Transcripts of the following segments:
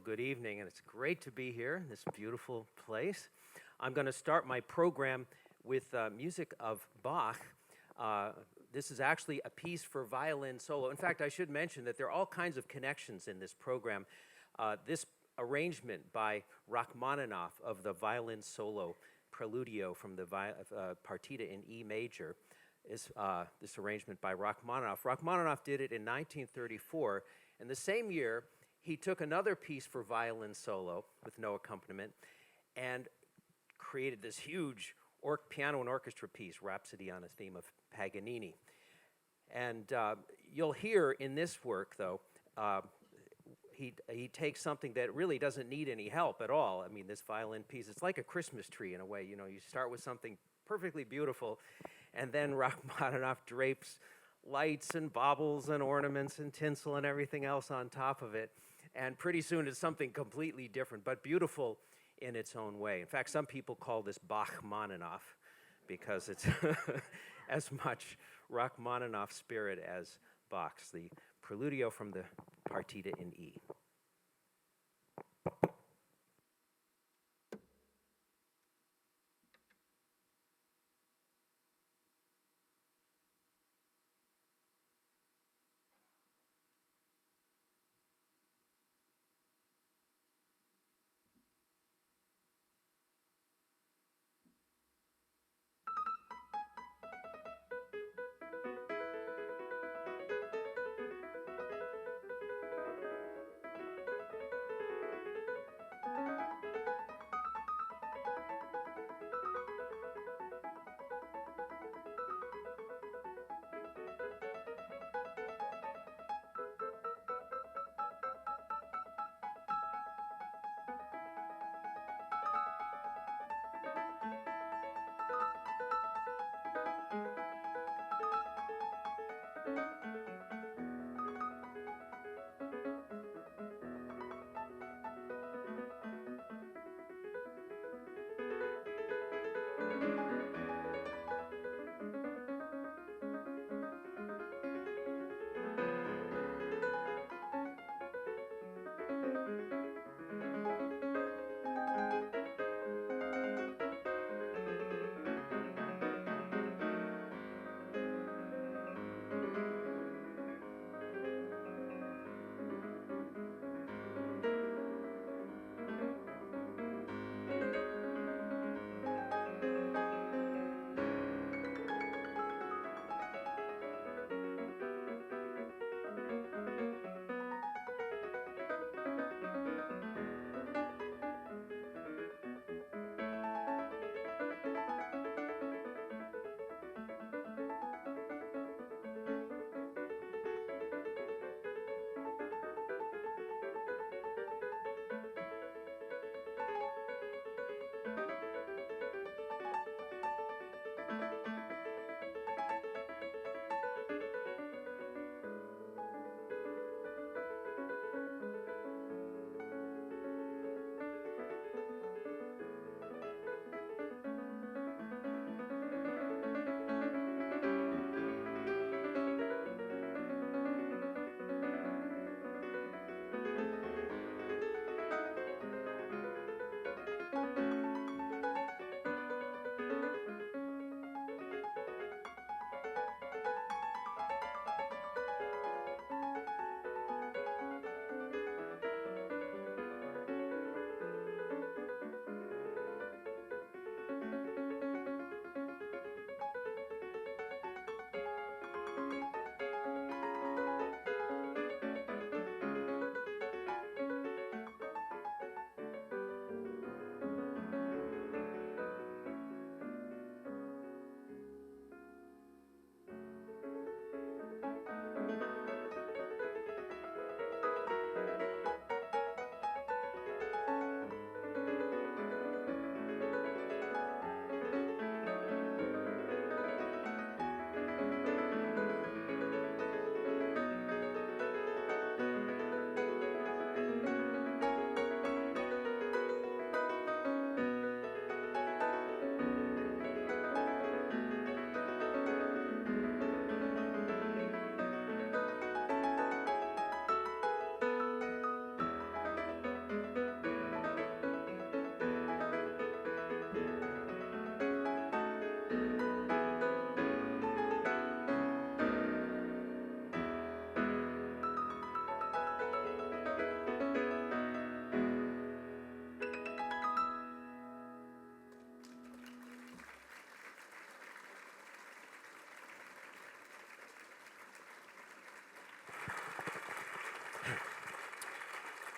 good evening, and it's great to be here in this beautiful place. I'm going to start my program with music of Bach. This is actually a piece for violin solo. In fact, I should mention that there are all kinds of connections in this program. This arrangement by Rachmaninoff of the violin solo Preludio from the Partita in E major is this arrangement by Rachmaninoff. Rachmaninoff did it in 1934, and the same year he took another piece for violin solo with no accompaniment and created this huge piano and orchestra piece, Rhapsody on a Theme of Paganini. And you'll hear in this work, though, he takes something that really doesn't need any help at all. I mean, this violin piece, it's like a Christmas tree in a way. You know, you start with something perfectly beautiful, and then Rachmaninoff drapes lights and baubles and ornaments and tinsel and everything else on top of it. And pretty soon it's something completely different, but beautiful in its own way. In fact, some people call this Bachmaninoff because it's as much Rachmaninoff spirit as Bach's, the Preludio from the Partita in E.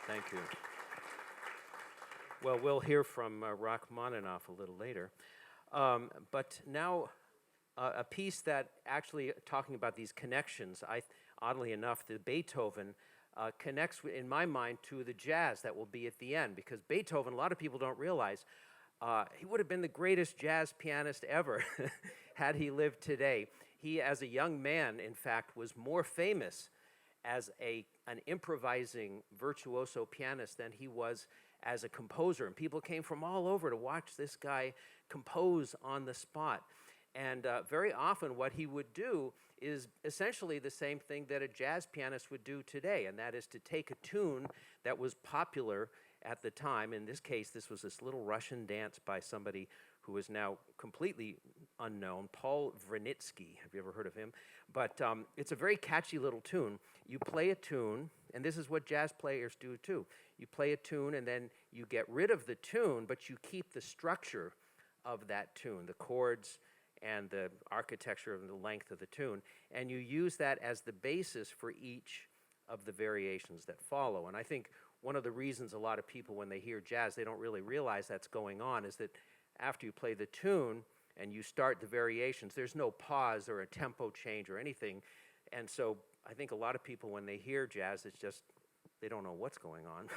Thank you. Well, we'll hear from Rachmaninoff a little later. But now, a piece that actually, talking about these connections, oddly enough, the Beethoven connects, in my mind, to the jazz that will be at the end, because Beethoven, a lot of people don't realize, he would have been the greatest jazz pianist ever had he lived today. He, as a young man, in fact, was more famous as an improvising virtuoso pianist than he was as a composer. And people came from all over to watch this guy compose on the spot. And very often what he would do is essentially the same thing that a jazz pianist would do today, and that is to take a tune that was popular at the time. In this case, this was this little Russian dance by somebody who is now completely unknown, Paul Vrenitsky. Have you ever heard of him? But it's a very catchy little tune. You play a tune, and this is what jazz players do too. You play a tune, and then you get rid of the tune, but you keep the structure of that tune, the chords and the architecture of the length of the tune, and you use that as the basis for each of the variations that follow. And I think one of the reasons a lot of people, when they hear jazz, they don't really realize that's going on, is that after you play the tune and you start the variations, there's no pause or a tempo change or anything. And so I think a lot of people, when they hear jazz, it's just, they don't know what's going on.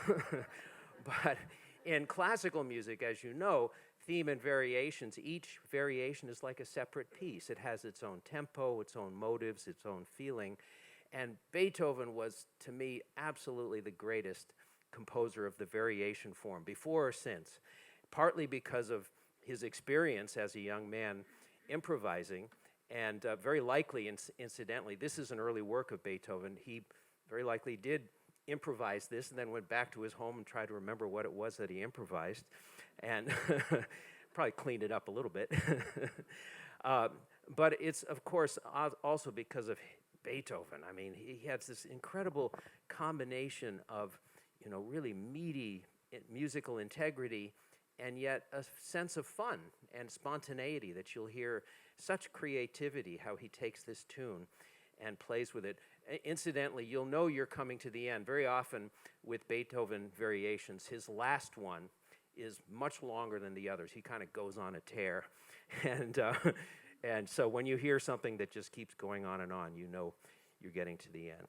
But in classical music, as you know, theme and variations, each variation is like a separate piece. It has its own tempo, its own motives, its own feeling. And Beethoven was, to me, absolutely the greatest composer of the variation form, before or since, partly because of his experience as a young man improvising, and very likely, incidentally, this is an early work of Beethoven. He very likely did improvise this and then went back to his home and tried to remember what it was that he improvised, and probably cleaned it up a little bit. But it's, of course, also because of Beethoven. I mean, he has this incredible combination of, really meaty musical integrity, and yet a sense of fun and spontaneity that you'll hear, such creativity, how he takes this tune and plays with it. Incidentally, you'll know you're coming to the end. Very often with Beethoven variations, his last one is much longer than the others. He kind of goes on a tear. And so when you hear something that just keeps going on, you know you're getting to the end.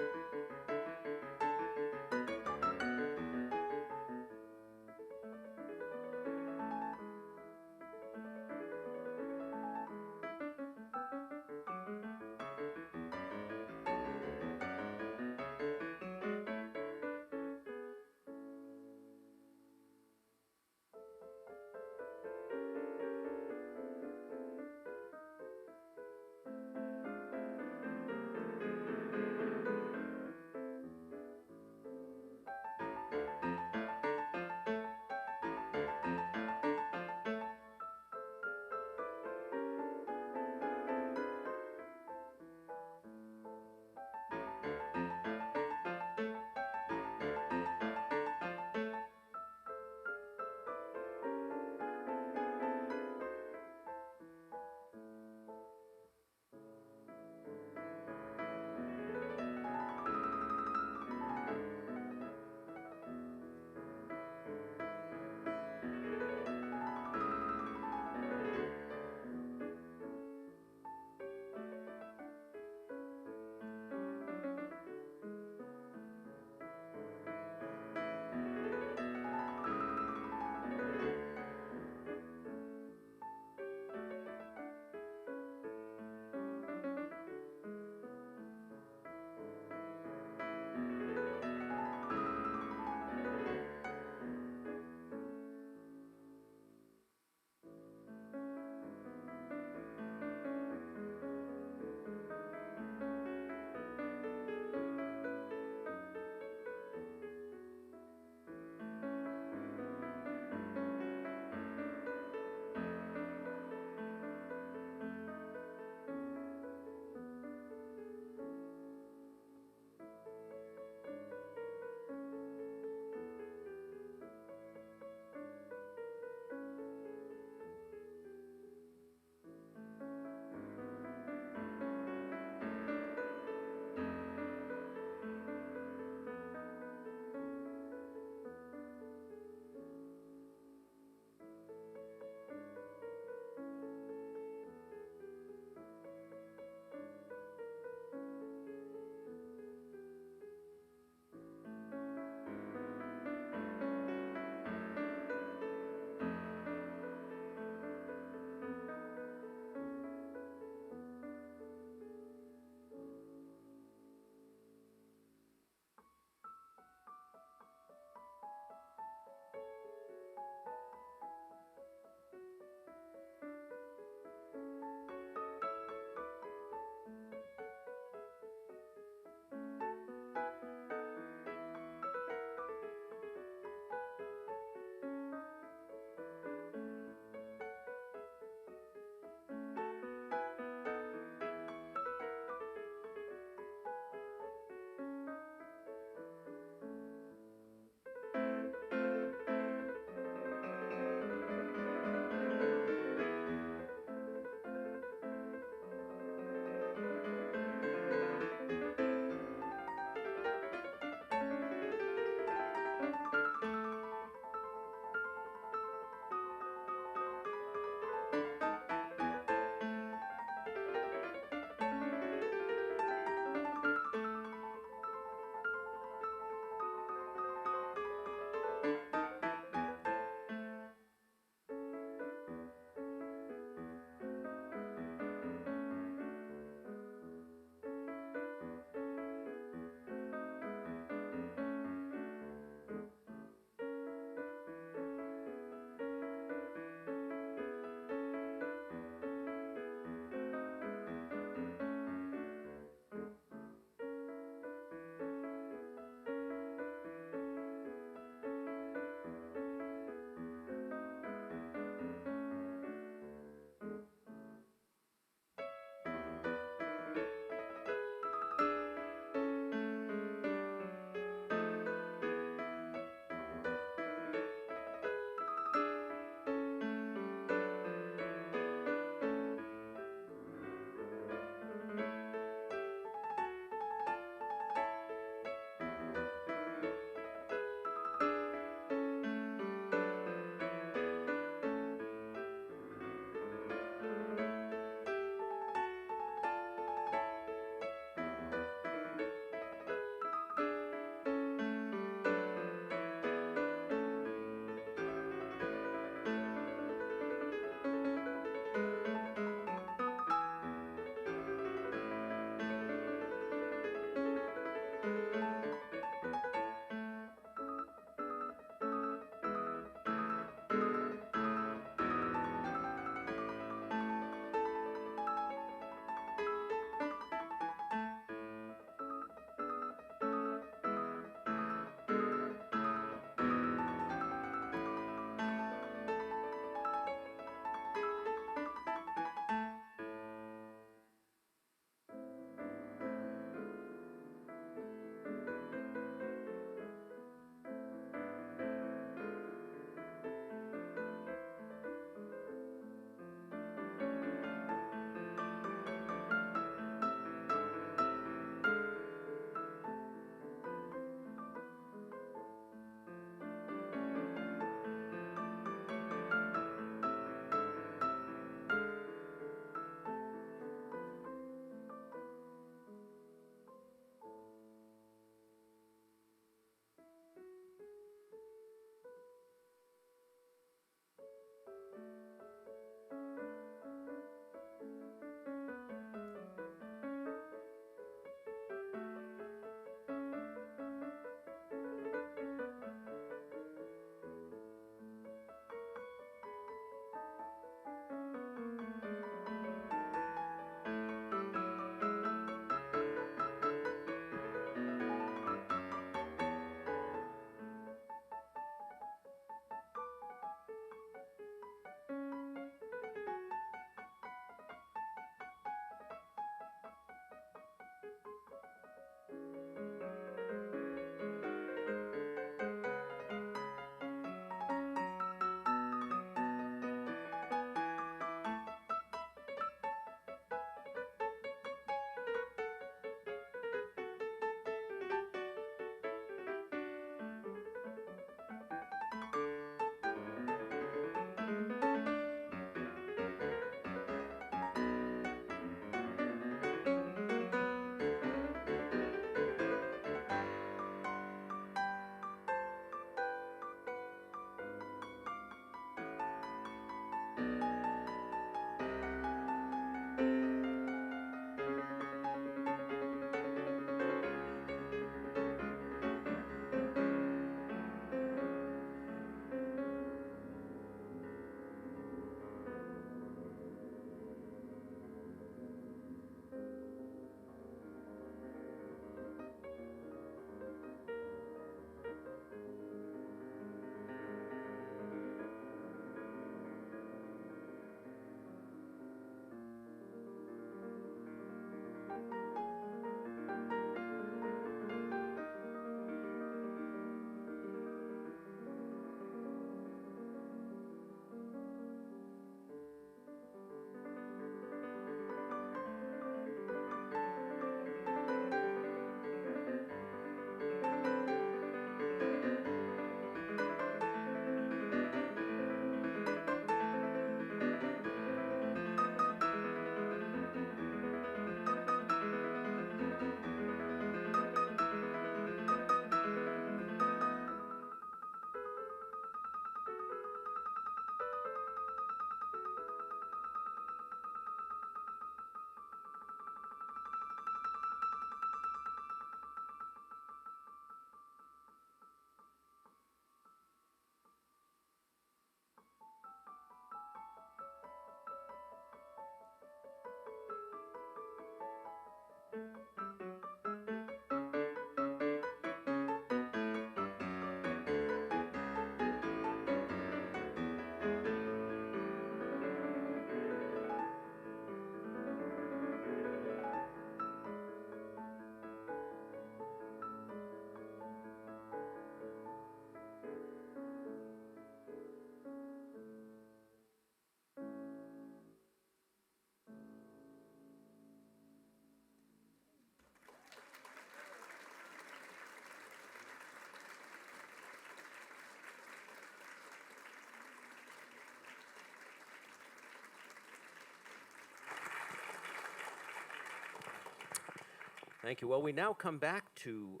Thank you. Well, we now come back to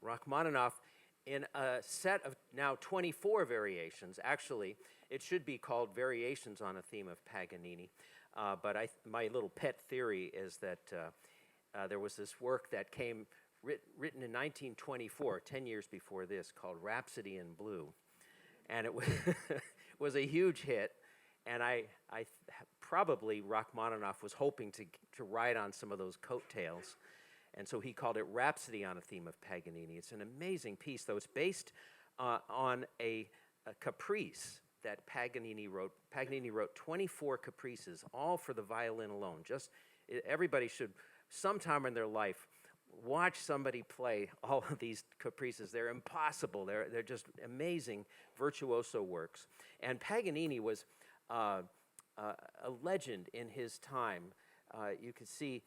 Rachmaninoff in a set of now 24 variations. Actually, it should be called Variations on a Theme of Paganini. But my little pet theory is that there was this work that came written in 1924, 10 years before this, called Rhapsody in Blue. And it was a huge hit. And probably Rachmaninoff was hoping to ride on some of those coattails. And so he called it Rhapsody on a Theme of Paganini. It's an amazing piece, though. It's based on a caprice that Paganini wrote. Paganini wrote 24 caprices, all for the violin alone. Everybody should, sometime in their life, watch somebody play all of these caprices. They're impossible. They're just amazing virtuoso works. And Paganini was a legend in his time. You could see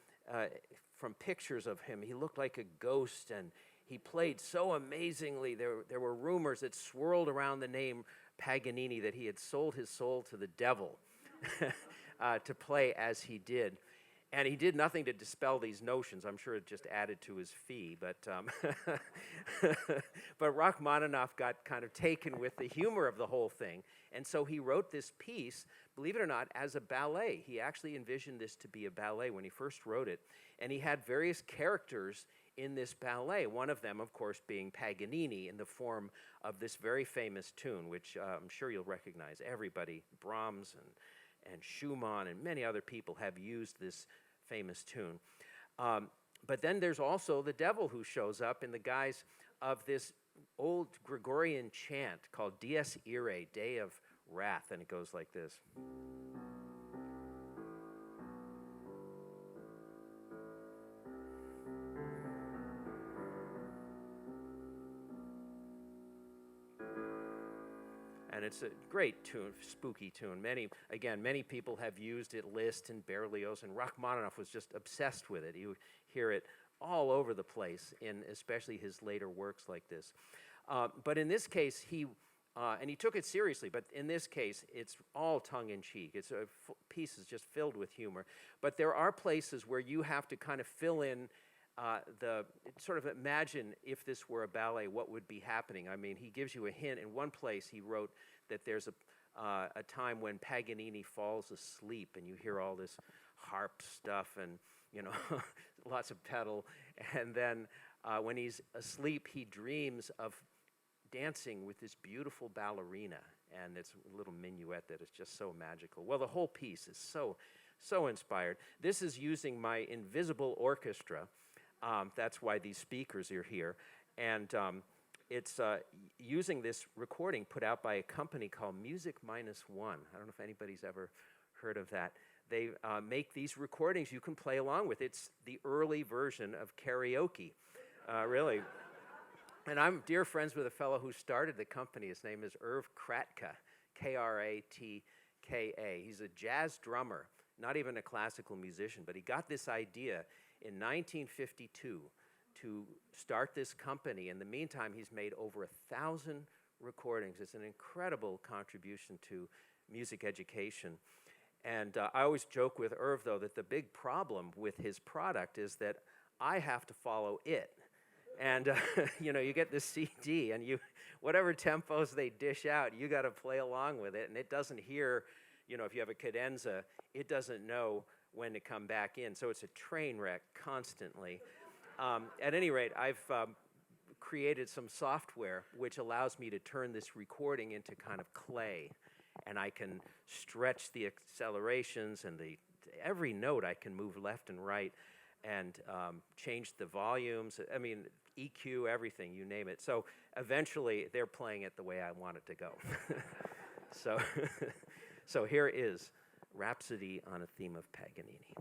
from pictures of him, he looked like a ghost, and he played so amazingly. There were rumors that swirled around the name Paganini that he had sold his soul to the devil to play as he did. And he did nothing to dispel these notions. I'm sure it just added to his fee. But but Rachmaninoff got kind of taken with the humor of the whole thing. And so he wrote this piece, believe it or not, as a ballet. He actually envisioned this to be a ballet when he first wrote it. And he had various characters in this ballet, one of them, of course, being Paganini in the form of this very famous tune, which I'm sure you'll recognize. Everybody, Brahms and Schumann and many other people have used this famous tune. But then there's also the devil who shows up in the guise of this old Gregorian chant called Dies Irae, Day of Wrath, and it goes like this. And it's a great tune, spooky tune. Many people have used it, Liszt and Berlioz, and Rachmaninoff was just obsessed with it. You hear it all over the place in especially his later works like this. But in this case, and he took it seriously, but in this case, it's all tongue-in-cheek. It's a piece is just filled with humor. But there are places where you have to kind of fill in sort of imagine if this were a ballet, what would be happening. I mean, he gives you a hint. In one place, he wrote that there's a time when Paganini falls asleep, and you hear all this harp stuff and, lots of pedal. And then when he's asleep, he dreams of dancing with this beautiful ballerina, and it's a little minuet that is just so magical. Well, the whole piece is so inspired. This is using my invisible orchestra. That's why these speakers are here. And it's using this recording put out by a company called Music Minus One. I don't know if anybody's ever heard of that. They make these recordings you can play along with. It's the early version of karaoke, really. And I'm dear friends with a fellow who started the company. His name is Irv Kratka, Kratka. He's a jazz drummer, not even a classical musician, but he got this idea in 1952 to start this company. In the meantime, he's made over 1,000 recordings. It's an incredible contribution to music education. And I always joke with Irv, though, that the big problem with his product is that I have to follow it. And, you get this CD, and whatever tempos they dish out, you got to play along with it. And it doesn't hear, if you have a cadenza, it doesn't know when to come back in. So it's a train wreck constantly. At any rate, I've created some software which allows me to turn this recording into kind of clay. And I can stretch the accelerations and every note I can move left and right and change the volumes. I mean, EQ, everything, you name it. So eventually they're playing it the way I want it to go. So here is Rhapsody on a Theme of Paganini.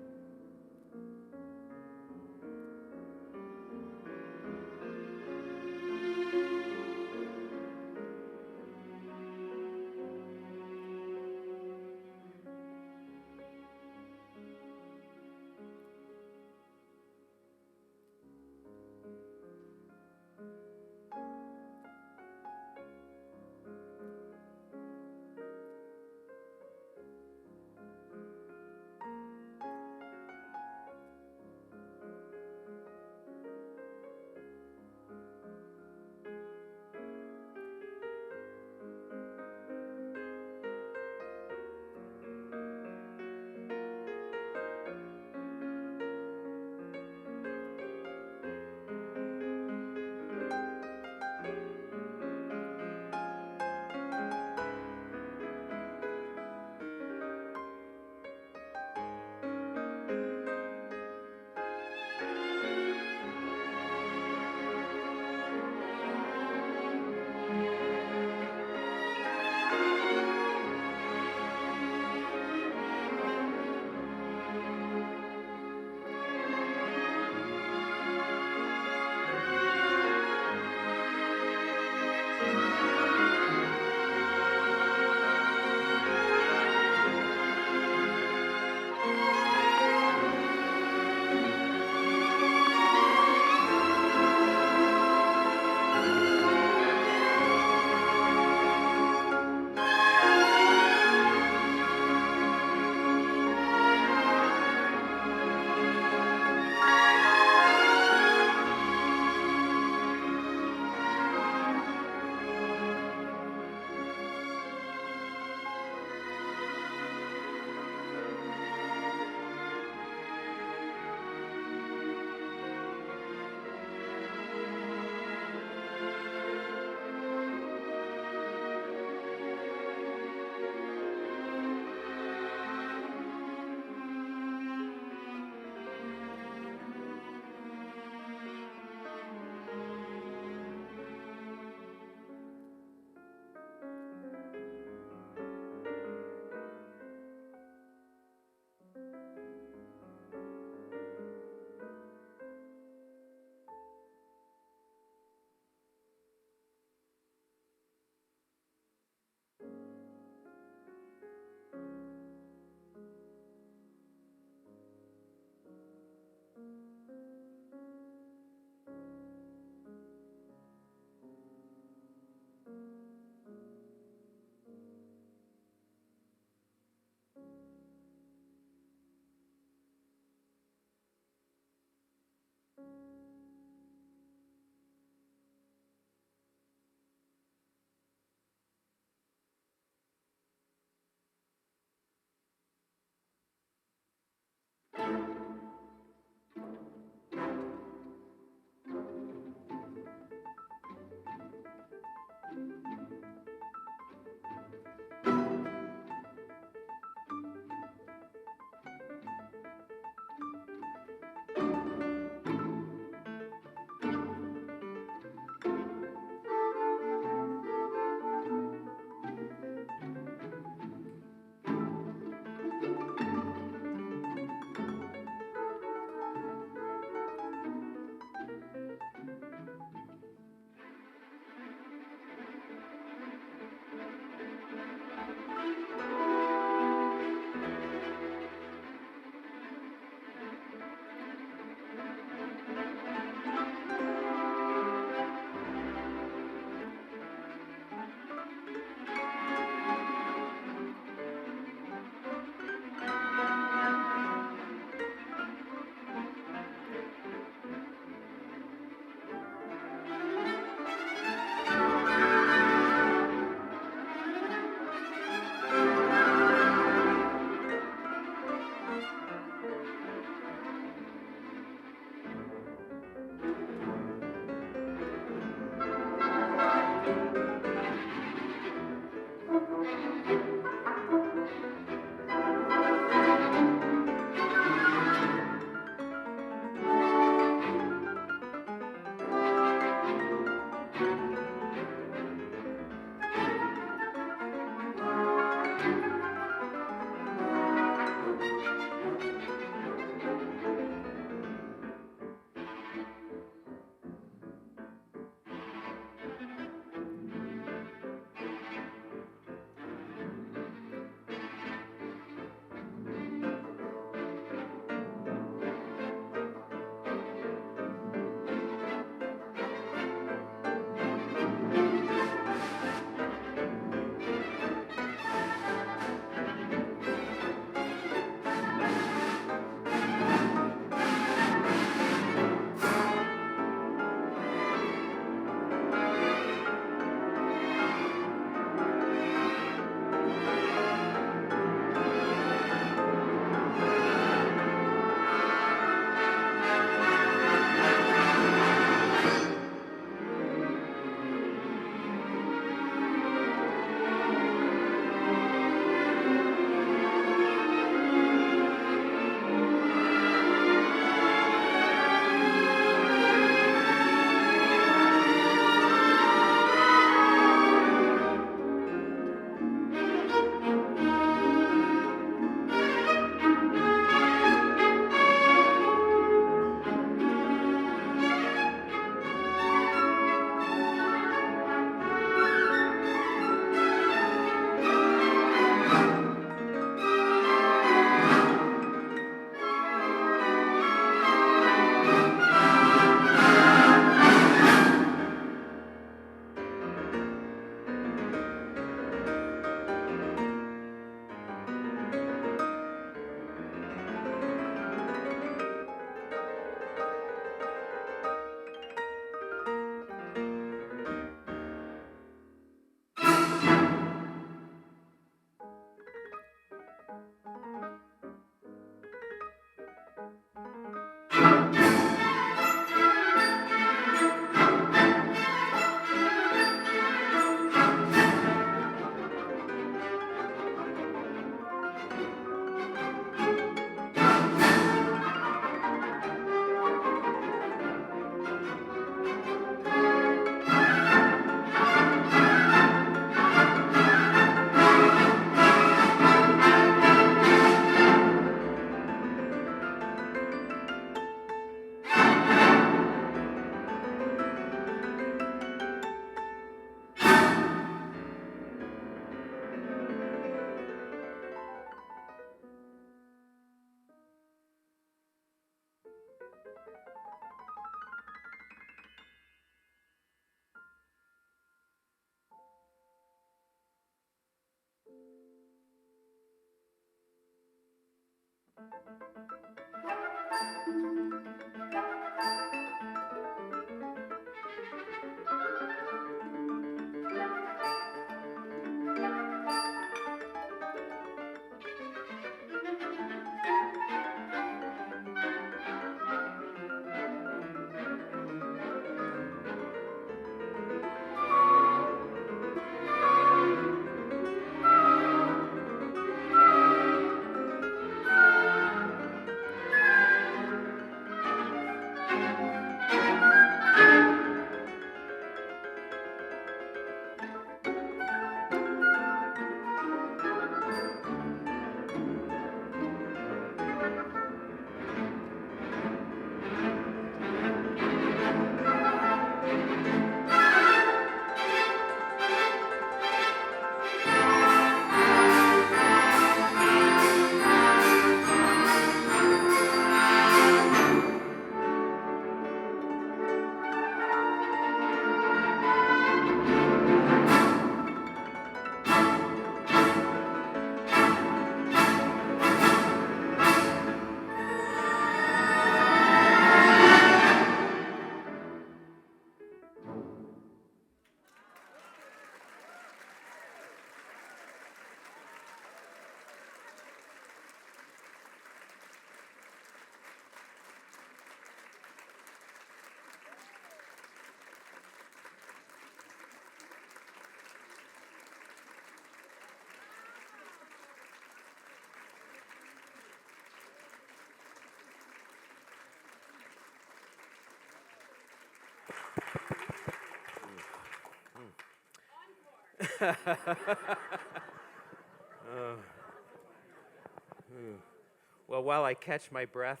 Well, while I catch my breath,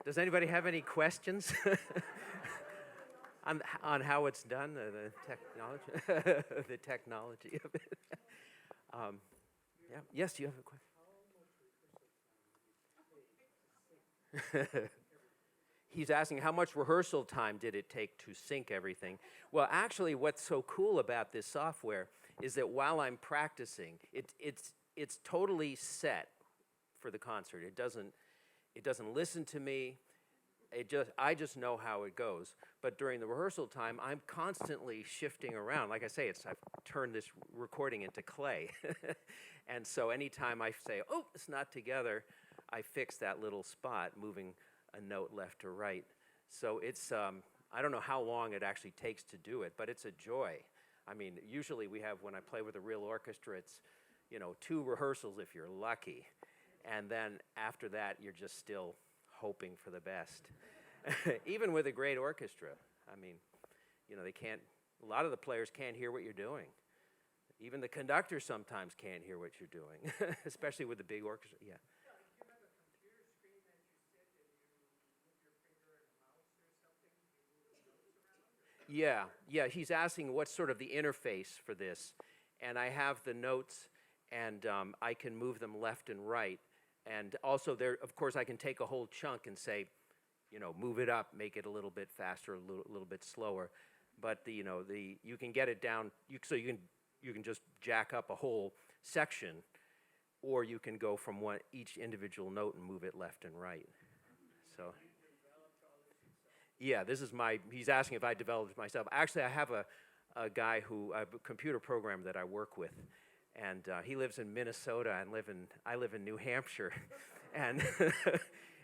does anybody have any questions on how it's done, the technology, the technology of it? Yeah. Yes, you have a question. He's asking how much rehearsal time did it take to sync everything? Well, actually, what's so cool about this software is that while I'm practicing, it's totally set for the concert. It doesn't listen to me. I just know how it goes. But during the rehearsal time, I'm constantly shifting around. Like I say, I've turned this recording into clay. And so anytime I say, oh, it's not together, I fix that little spot, moving a note left to right. So it's, I don't know how long it actually takes to do it, but it's a joy. I mean, usually when I play with a real orchestra, it's, 2 rehearsals if you're lucky. And then after that, you're just still hoping for the best. Even with a great orchestra, I mean, a lot of the players can't hear what you're doing. Even the conductor sometimes can't hear what you're doing, especially with the big orchestra. Yeah. Yeah, he's asking what's sort of the interface for this. And I have the notes, and I can move them left and right. And also there, of course, I can take a whole chunk and say, move it up, make it a little bit faster, a little bit slower. But you can get it down, so you can just jack up a whole section, or you can go from each individual note and move it left and right. So. Yeah, he's asking if I developed it myself. Actually, I have a guy a computer programmer that I work with, and he lives in Minnesota, and I live in New Hampshire, and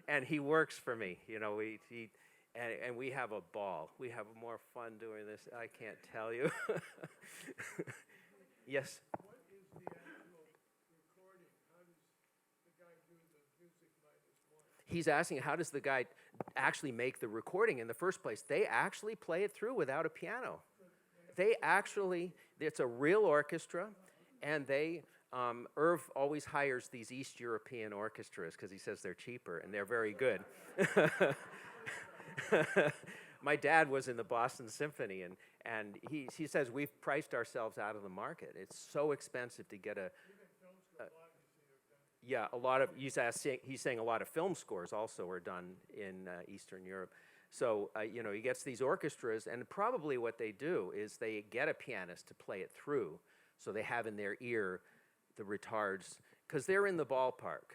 and he works for me. And we have a ball. We have more fun doing this. I can't tell you. Yes. What is the actual recording? How does the guy do the music -1? He's asking how does the guy actually make the recording in the first place. They actually play it through without a piano. It's a real orchestra, and Irv always hires these East European orchestras because he says they're cheaper and they're very good. My dad was in the Boston Symphony, and he says we've priced ourselves out of the market. It's so expensive to get yeah, he's saying a lot of film scores also are done in Eastern Europe. So, he gets these orchestras, and probably what they do is they get a pianist to play it through, so they have in their ear the retards, because they're in the ballpark.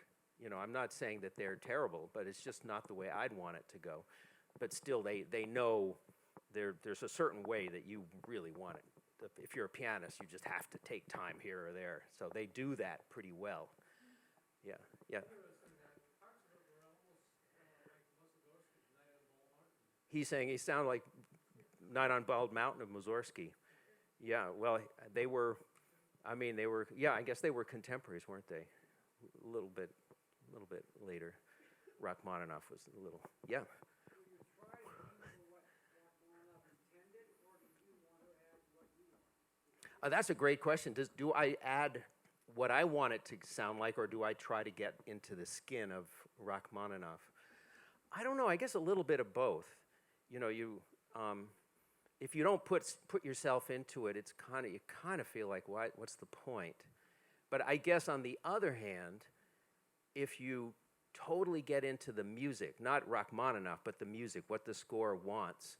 I'm not saying that they're terrible, but it's just not the way I'd want it to go. But still, they know there's a certain way that you really want it. If you're a pianist, you just have to take time here or there. So they do that pretty well. Yeah, yeah. He's saying he sounded like Night on Bald Mountain of Mussorgsky. Yeah, well, yeah, I guess they were contemporaries, weren't they? A little bit later. Rachmaninoff was a little, yeah. That's a great question. Do I add what I want it to sound like, or do I try to get into the skin of Rachmaninoff? I don't know. I guess a little bit of both. If you don't put yourself into it, you kind of feel like, what's the point? But I guess on the other hand, if you totally get into the music, not Rachmaninoff, but the music, what the score wants,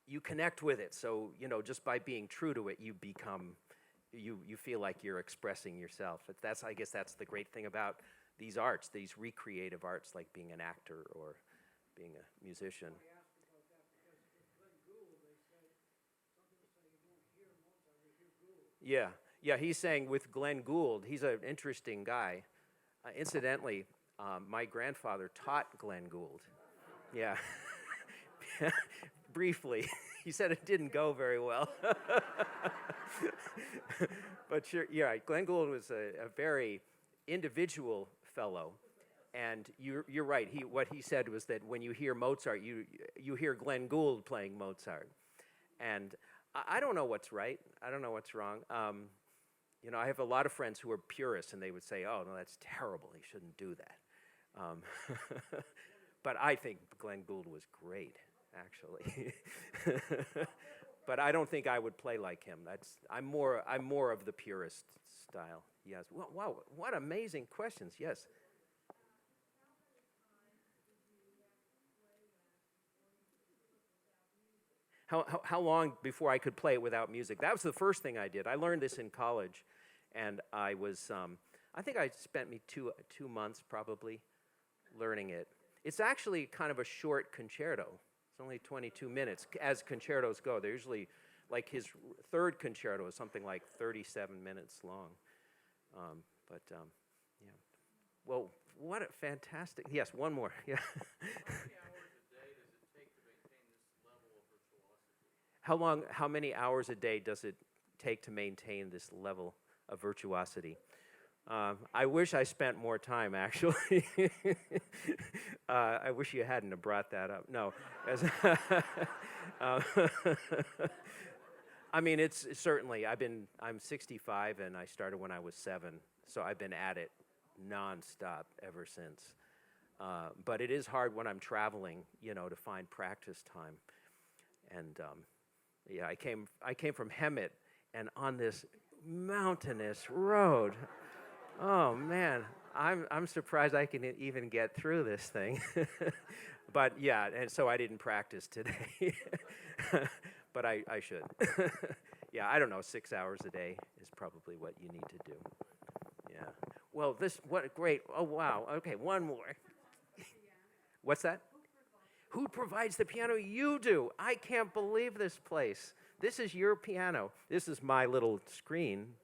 you connect with it. So, just by being true to it, you feel like you're expressing yourself. I guess that's the great thing about these arts, these recreative arts, like being an actor or being a musician. Yeah, he's saying with Glenn Gould, he's an interesting guy. Incidentally, my grandfather taught Glenn Gould. Yeah, briefly. He said it didn't go very well. But sure, yeah, right. Glenn Gould was a very individual fellow. And you're right. What he said was that when you hear Mozart, you hear Glenn Gould playing Mozart. And I don't know what's right. I don't know what's wrong. I have a lot of friends who are purists, and they would say, "Oh no, that's terrible. He shouldn't do that." But I think Glenn Gould was great, actually. But I don't think I would play like him. I'm more of the purist style. Yes. Wow. What amazing questions. Yes. How long before I could play it without music? That was the first thing I did. I learned this in college, and I think I spent me two months probably learning it. It's actually kind of a short concerto. It's only 22 minutes, as concertos go. They're usually, like his third concerto is something like 37 minutes long. Yeah. Well, what a fantastic, yes, one more, yeah. How many hours a day does it take to maintain this level of virtuosity? I wish I spent more time, actually. I wish you hadn't have brought that up. No. I mean, it's certainly, I'm 65 and I started when I was 7, so I've been at it nonstop ever since. But it is hard when I'm traveling, to find practice time. And yeah, I came from Hemet, and on this mountainous road, oh man, I'm surprised I can even get through this thing. But yeah, and so I didn't practice today, but I should. Yeah, I don't know, 6 hours a day is probably what you need to do. Yeah. Well, what great, oh wow, okay, one more. What's that? Who provides the piano? You do. I can't believe this place. This is your piano. This is my little screen.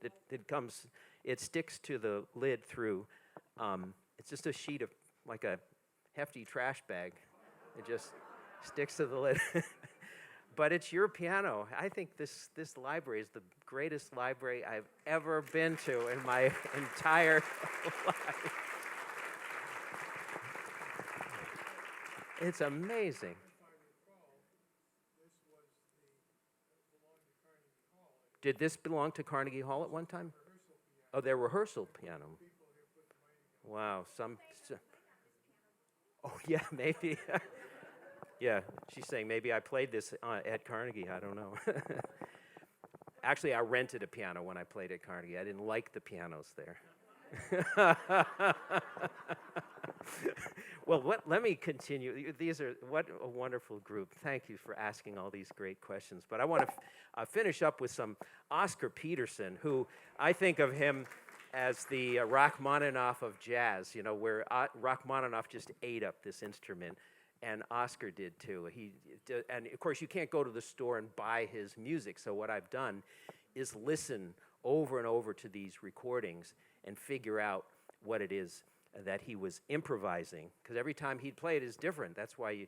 It sticks to the lid through. It's just a sheet of, like a hefty trash bag. It just sticks to the lid. But it's your piano. I think this library is the greatest library I've ever been to in my entire life. It's amazing. If I recall, this belonged to Carnegie Hall. Did this belong to Carnegie Hall at one time? Oh, their rehearsal piano. Wow, oh yeah, maybe. Yeah, she's saying maybe I played this at Carnegie. I don't know. Actually, I rented a piano when I played at Carnegie. I didn't like the pianos there. Well, let me continue. What a wonderful group. Thank you for asking all these great questions. But I want to finish up with some Oscar Peterson, who I think of him as the Rachmaninoff of jazz, you know, where Rachmaninoff just ate up this instrument, and Oscar did too. And of course, you can't go to the store and buy his music, so what I've done is listen over and over to these recordings and figure out what it is that he was improvising, because every time he'd play it is different. That's why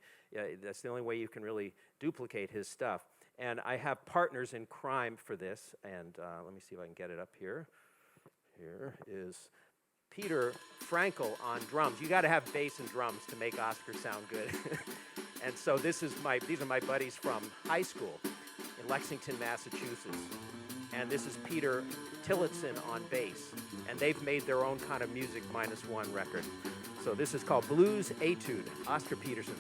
that's the only way you can really duplicate his stuff. And I have partners in crime for this, and let me see if I can get it up here. Here is Peter Frankel on drums. You got to have bass and drums to make Oscar sound good. And so these are my buddies from high school in Lexington, Massachusetts. And this is Peter Tillotson on bass. And they've made their own kind of music -1 record. So this is called Blues Etude, Oscar Peterson.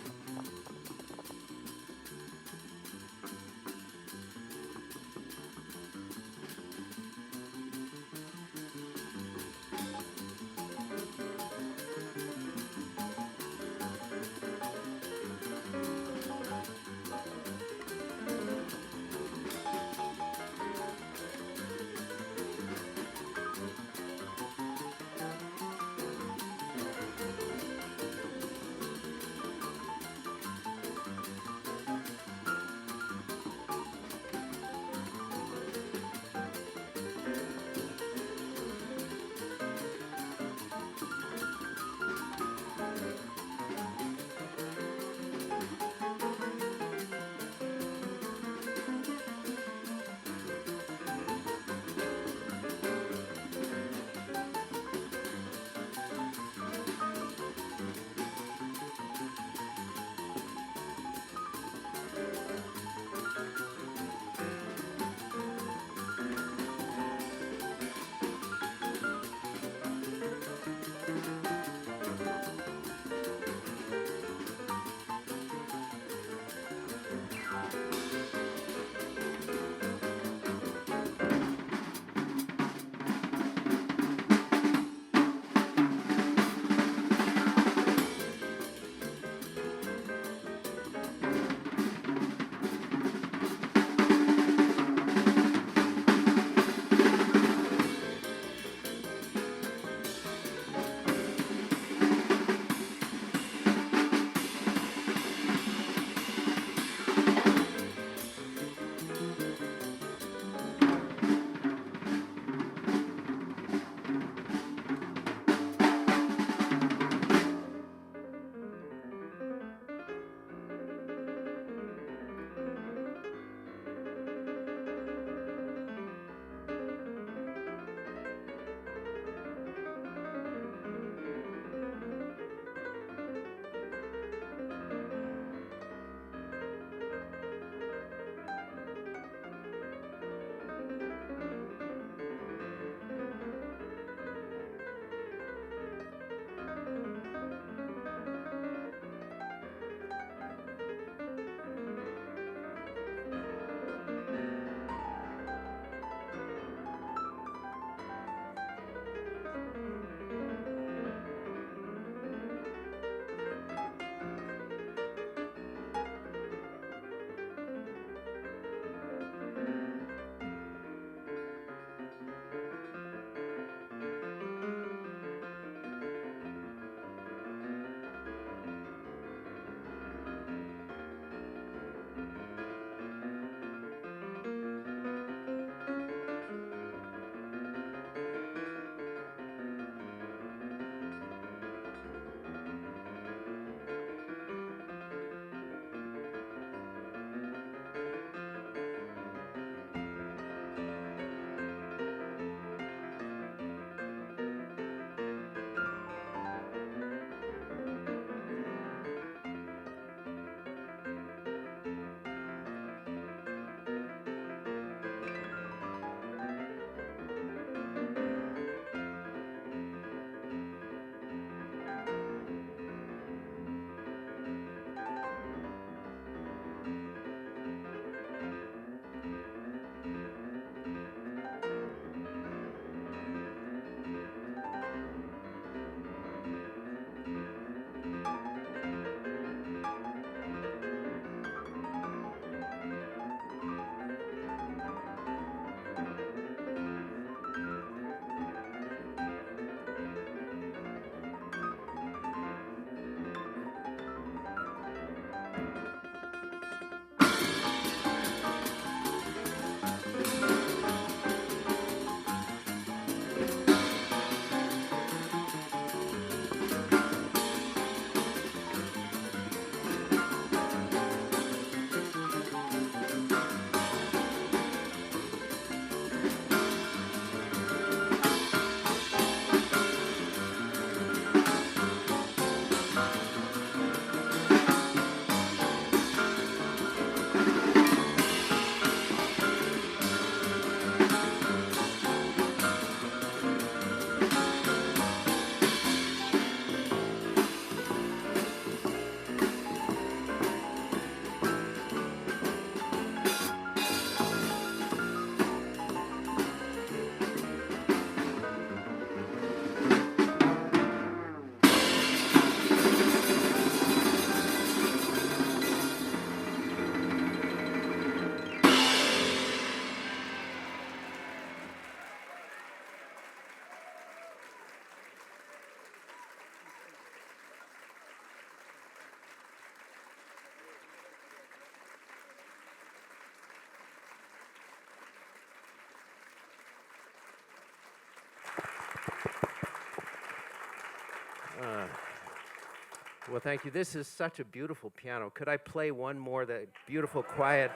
Well, thank you. This is such a beautiful piano. Could I play one more, the beautiful, quiet,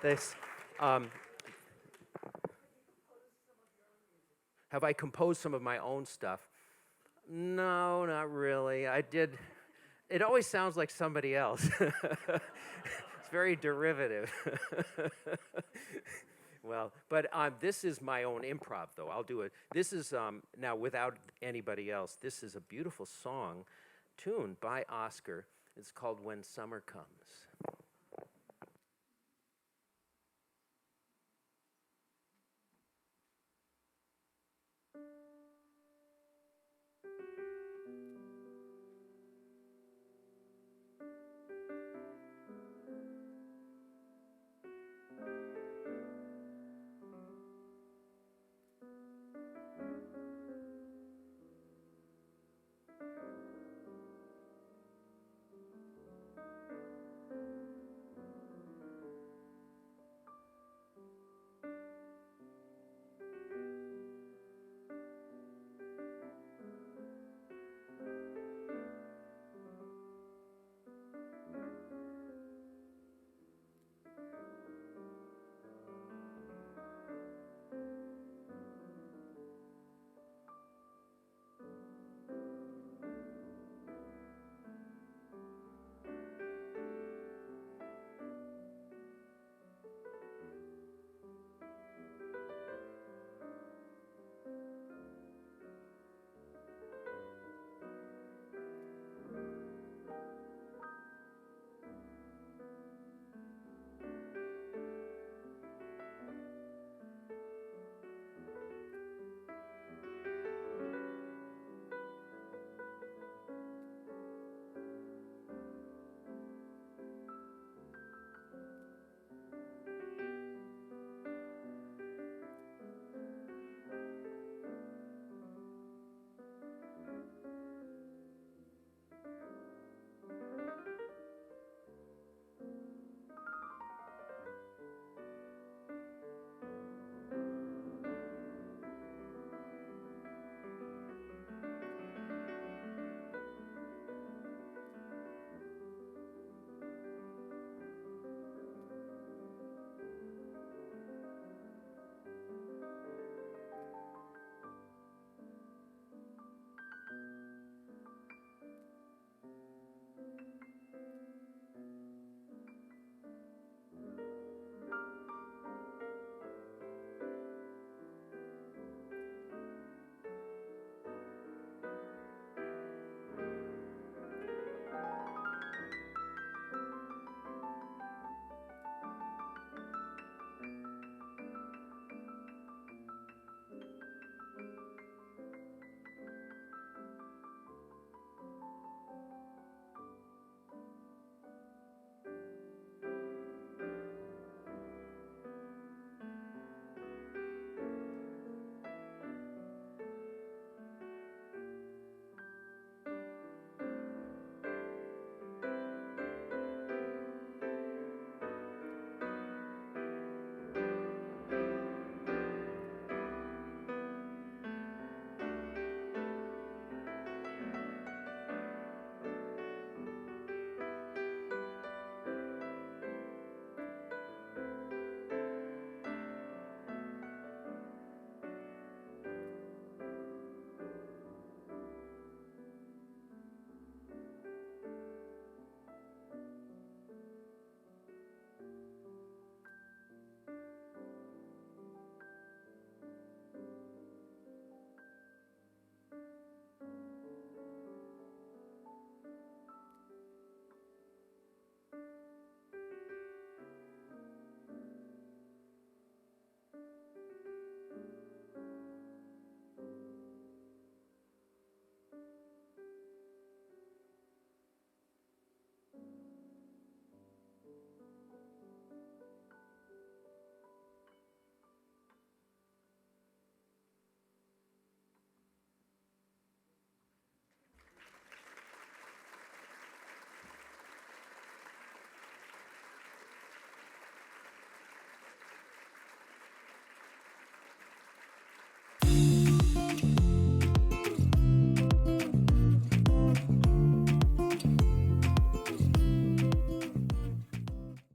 this, have I composed some of my own stuff? No, not really. I did, it always sounds like somebody else. It's very derivative. Well, but this is my own improv, though. I'll do it. This is, now without anybody else, this is a beautiful song, tune by Oscar. It's called When Summer Comes.